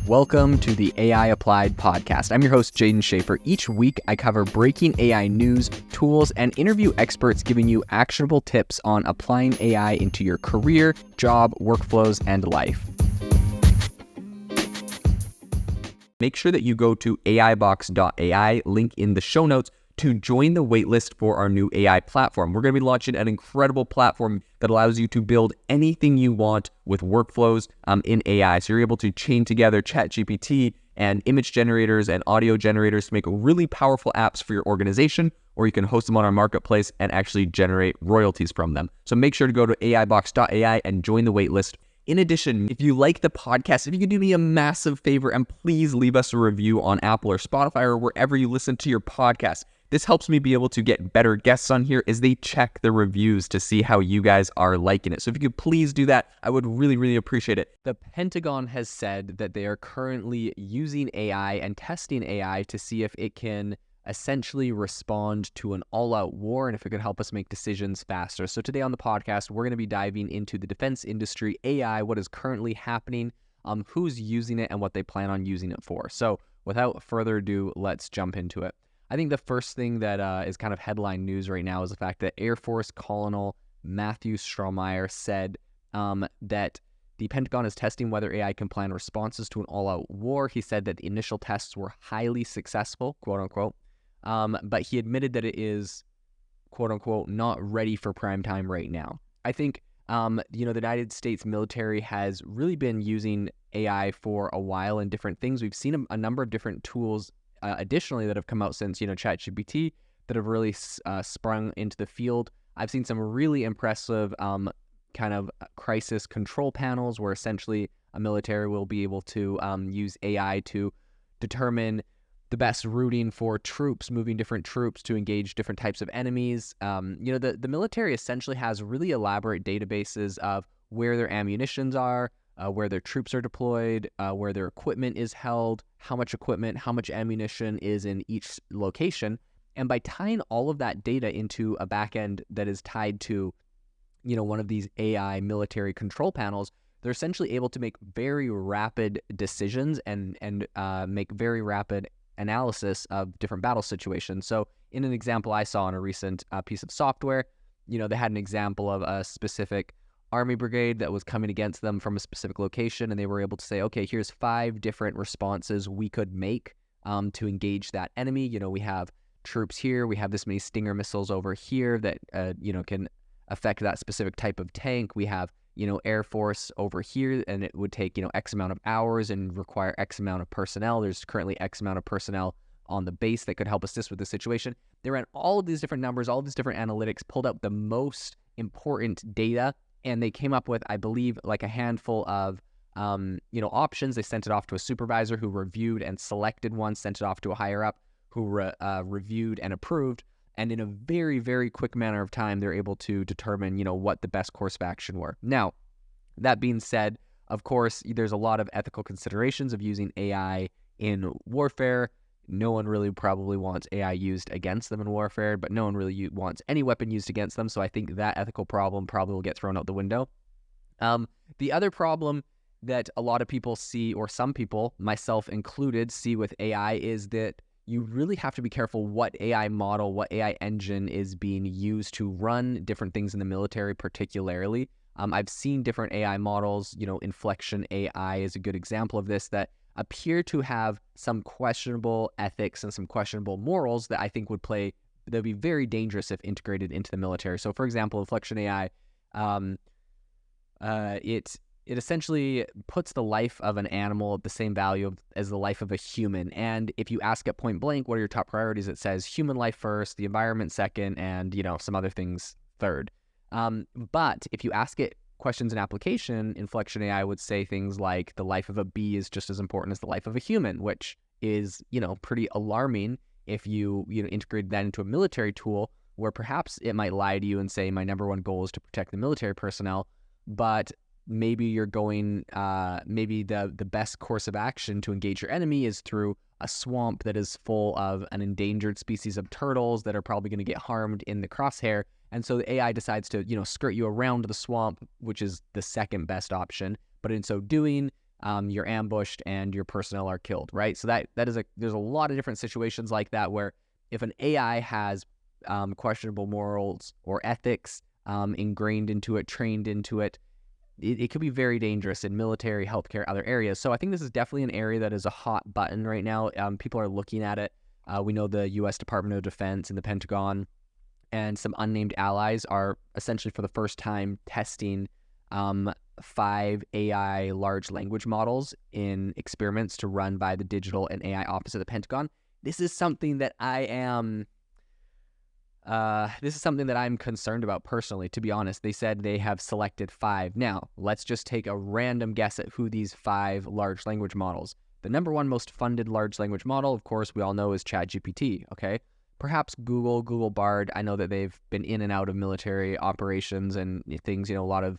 Welcome to the AI Applied podcast. I'm your host, Jaden Schaefer. Each week, I cover breaking AI news, tools, and interview experts giving you actionable tips on applying AI into your career, job, workflows, and life. Make sure that you go to aibox.ai, link in the show notes, to join the waitlist for our new AI platform. We're going to be launching an incredible platform that allows you to build anything you want with workflows in AI. So you're able to chain together ChatGPT and image generators and audio generators to make really powerful apps for your organization, or you can host them on our marketplace and actually generate royalties from them. So make sure to go to aibox.ai and join the waitlist. In addition, if you like the podcast, if you could do me a massive favor and please leave us a review on Apple or Spotify or wherever you listen to your podcast. This helps me be able to get better guests on here as they check the reviews to see how you guys are liking it. So if you could please do that, I would really appreciate it. The Pentagon has said that they are currently using AI and testing AI to see if it can essentially respond to an all-out war and if it could help us make decisions faster. So today on the podcast, we're going to be diving into the defense industry, AI, what is currently happening, who's using it, and what they plan on using it for. So without further ado, let's jump into it. I think the first thing that is kind of headline news right now is the fact that Air Force Colonel Matthew Strohmeyer said that the Pentagon is testing whether AI can plan responses to an all-out war. He said that the initial tests were highly successful, quote unquote, but he admitted that it is, quote unquote, not ready for prime time right now. I think, the United States military has really been using AI for a while in different things. We've seen a number of different tools additionally that have come out since, ChatGPT that have really sprung into the field. I've seen some really impressive kind of crisis control panels where essentially a military will be able to use AI to determine the best routing for troops, moving different troops to engage different types of enemies. The military essentially has really elaborate databases of where their ammunitions are, where their troops are deployed, where their equipment is held, how much equipment, how much ammunition is in each location. And by tying all of that data into a backend that is tied to, one of these AI military control panels, they're essentially able to make very rapid decisions and make very rapid analysis of different battle situations. So in an example I saw in a recent piece of software, they had an example of a specific Army brigade that was coming against them from a specific location, and they were able to say, okay, here's 5 different responses we could make to engage that enemy. We have troops here, we have this many Stinger missiles over here that can affect that specific type of tank. We have Air Force over here, and it would take X amount of hours and require X amount of personnel. There's currently X amount of personnel on the base that could help assist with the situation. They ran all of these different numbers, all of these different analytics, pulled out the most important data, and they came up with, I believe, like a handful of, options. They sent it off to a supervisor who reviewed and selected one, sent it off to a higher up who reviewed and approved. And in a very, very quick manner of time, they're able to determine, what the best course of action were. Now, that being said, of course, there's a lot of ethical considerations of using AI in warfare. No one really probably wants AI used against them in warfare, but no one really wants any weapon used against them. So I think that ethical problem probably will get thrown out the window. The other problem that a lot of people see, or some people, myself included, see with AI is that you really have to be careful what AI model, what AI engine is being used to run different things in the military particularly. I've seen different AI models, Inflection AI is a good example of this, that appear to have some questionable ethics and some questionable morals that I think that'd be very dangerous if integrated into the military. So for example, Inflection AI, it essentially puts the life of an animal at the same value as the life of a human. And if you ask it point blank, what are your top priorities? It says human life first, the environment second, and, some other things third. But if you ask it questions in application, Inflection AI would say things like the life of a bee is just as important as the life of a human, which is, pretty alarming if you integrate that into a military tool where perhaps it might lie to you and say, my number one goal is to protect the military personnel, but maybe you're going, maybe the best course of action to engage your enemy is through a swamp that is full of an endangered species of turtles that are probably going to get harmed in the crosshair. And so the AI decides to, skirt you around the swamp, which is the second best option. But in so doing, you're ambushed and your personnel are killed, right? So there's a lot of different situations like that where if an AI has questionable morals or ethics ingrained into it, trained into it, it could be very dangerous in military, healthcare, other areas. So I think this is definitely an area that is a hot button right now. People are looking at it. We know the U.S. Department of Defense and the Pentagon and some unnamed allies are essentially for the first time testing 5 AI large language models in experiments to run by the digital and AI office of the Pentagon. This is something that I'm concerned about personally, to be honest. They said they have selected 5. Now, let's just take a random guess at who these 5 large language models. The number one most funded large language model, of course, we all know is ChatGPT, okay? Perhaps Google Bard. I know that they've been in and out of military operations and things. A lot of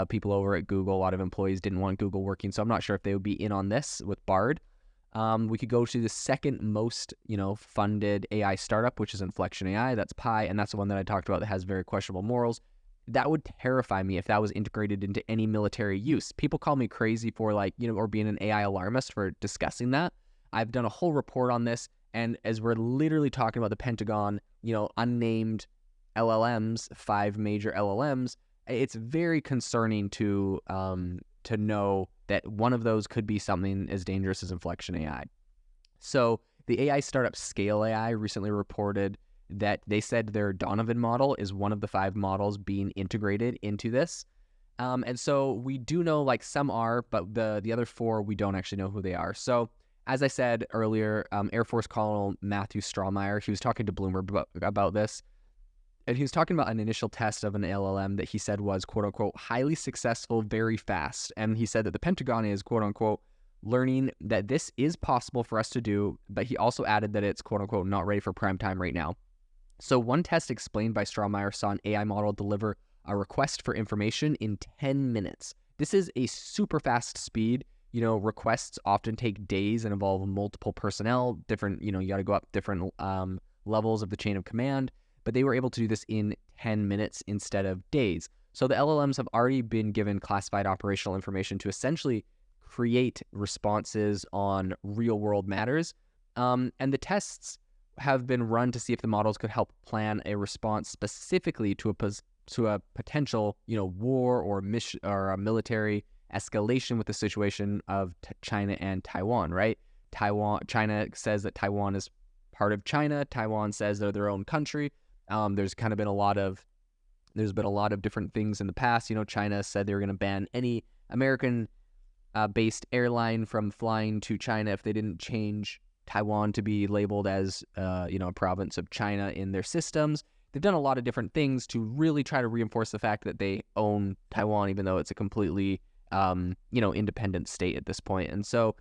people over at Google, a lot of employees didn't want Google working, so I'm not sure if they would be in on this with Bard. We could go to the second most, funded AI startup, which is Inflection AI. That's Pi, and that's the one that I talked about that has very questionable morals. That would terrify me if that was integrated into any military use. People call me crazy for or being an AI alarmist for discussing that. I've done a whole report on this, and as we're literally talking about the Pentagon, unnamed LLMs, 5 major LLMs, it's very concerning to know that one of those could be something as dangerous as Inflection AI. So the AI startup Scale AI recently reported that they said their Donovan model is one of the 5 models being integrated into this. And so we do know some are, but the other 4, we don't actually know who they are. So as I said earlier, Air Force Colonel Matthew Strawmeyer, he was talking to Bloomberg about this. And he was talking about an initial test of an LLM that he said was, quote unquote, highly successful very fast. And he said that the Pentagon is, quote unquote, learning that this is possible for us to do. But he also added that it's, quote unquote, not ready for prime time right now. So one test explained by Strawmeyer saw an AI model deliver a request for information in 10 minutes. This is a super fast speed. Requests often take days and involve multiple personnel, different, you got to go up different levels of the chain of command. But they were able to do this in 10 minutes instead of days. So the LLMs have already been given classified operational information to essentially create responses on real-world matters. And the tests have been run to see if the models could help plan a response specifically to a potential, war or mission or a military escalation with the situation of China and Taiwan, right? China says that Taiwan is part of China. Taiwan says they're their own country. There's been a lot of different things in the past. China said they were going to ban any American based airline from flying to China if they didn't change Taiwan to be labeled as a province of China in their systems. They've done a lot of different things to really try to reinforce the fact that they own Taiwan, even though it's a completely independent state at this point. And so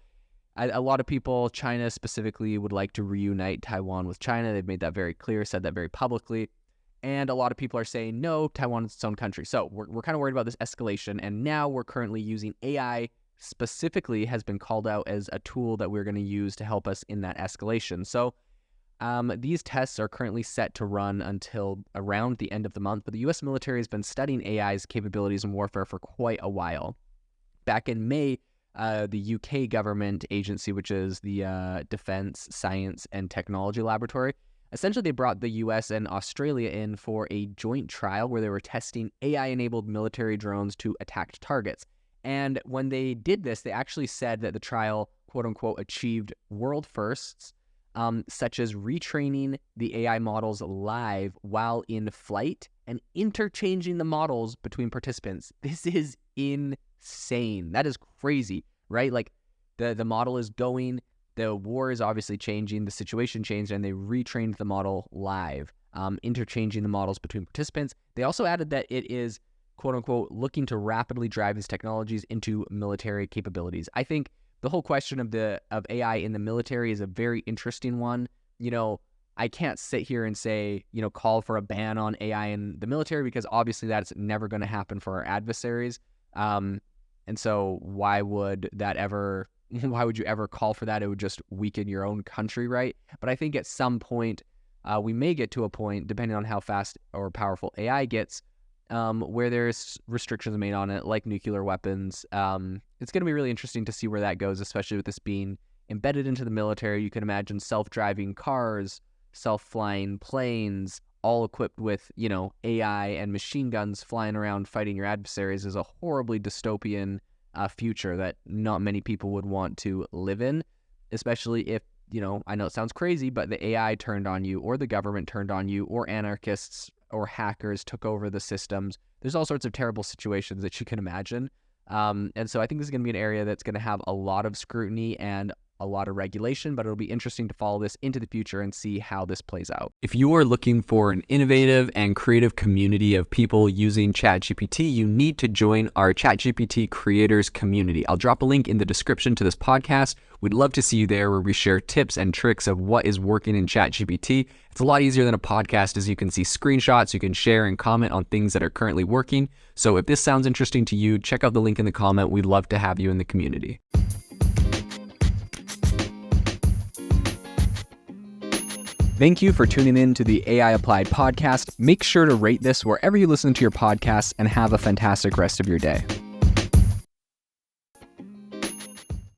a lot of people, China specifically, would like to reunite Taiwan with China. They've made that very clear, said that very publicly. And a lot of people are saying, no, Taiwan is its own country. So we're kind of worried about this escalation. And now we're currently using AI specifically has been called out as a tool that we're going to use to help us in that escalation. So these tests are currently set to run until around the end of the month. But the U.S. military has been studying AI's capabilities in warfare for quite a while. Back in May, the UK government agency, which is the Defense Science and Technology Laboratory, essentially they brought the US and Australia in for a joint trial where they were testing AI-enabled military drones to attack targets. And when they did this, they actually said that the trial, quote unquote, achieved world firsts, such as retraining the AI models live while in flight and interchanging the models between participants. This is insane. That is crazy, right? The model is going, the war is obviously changing, the situation changed, and they retrained the model live, interchanging the models between participants. They also added that it is, quote unquote, looking to rapidly drive these technologies into military capabilities. I think the whole question of AI in the military is a very interesting one. I can't sit here and say, call for a ban on AI in the military, because obviously that's never going to happen for our adversaries. And so why would you ever call for that? It would just weaken your own country, right? But I think at some point, we may get to a point, depending on how fast or powerful AI gets, where there's restrictions made on it, like nuclear weapons. It's going to be really interesting to see where that goes, especially with this being embedded into the military. You can imagine self-driving cars, self-flying planes, all equipped with, AI and machine guns flying around fighting your adversaries is a horribly dystopian future that not many people would want to live in, especially if, I know it sounds crazy, but the AI turned on you, or the government turned on you, or anarchists or hackers took over the systems. There's all sorts of terrible situations that you can imagine. And so I think this is going to be an area that's going to have a lot of scrutiny and a lot of regulation, but it'll be interesting to follow this into the future and see how this plays out. If you are looking for an innovative and creative community of people using ChatGPT, you need to join our ChatGPT creators community. I'll drop a link in the description to this podcast. We'd love to see you there, where we share tips and tricks of what is working in ChatGPT. It's a lot easier than a podcast, as you can see screenshots, you can share and comment on things that are currently working. So if this sounds interesting to you, check out the link in the comment. We'd love to have you in the community. Thank you for tuning in to the AI Applied podcast. Make sure to rate this wherever you listen to your podcasts, and have a fantastic rest of your day.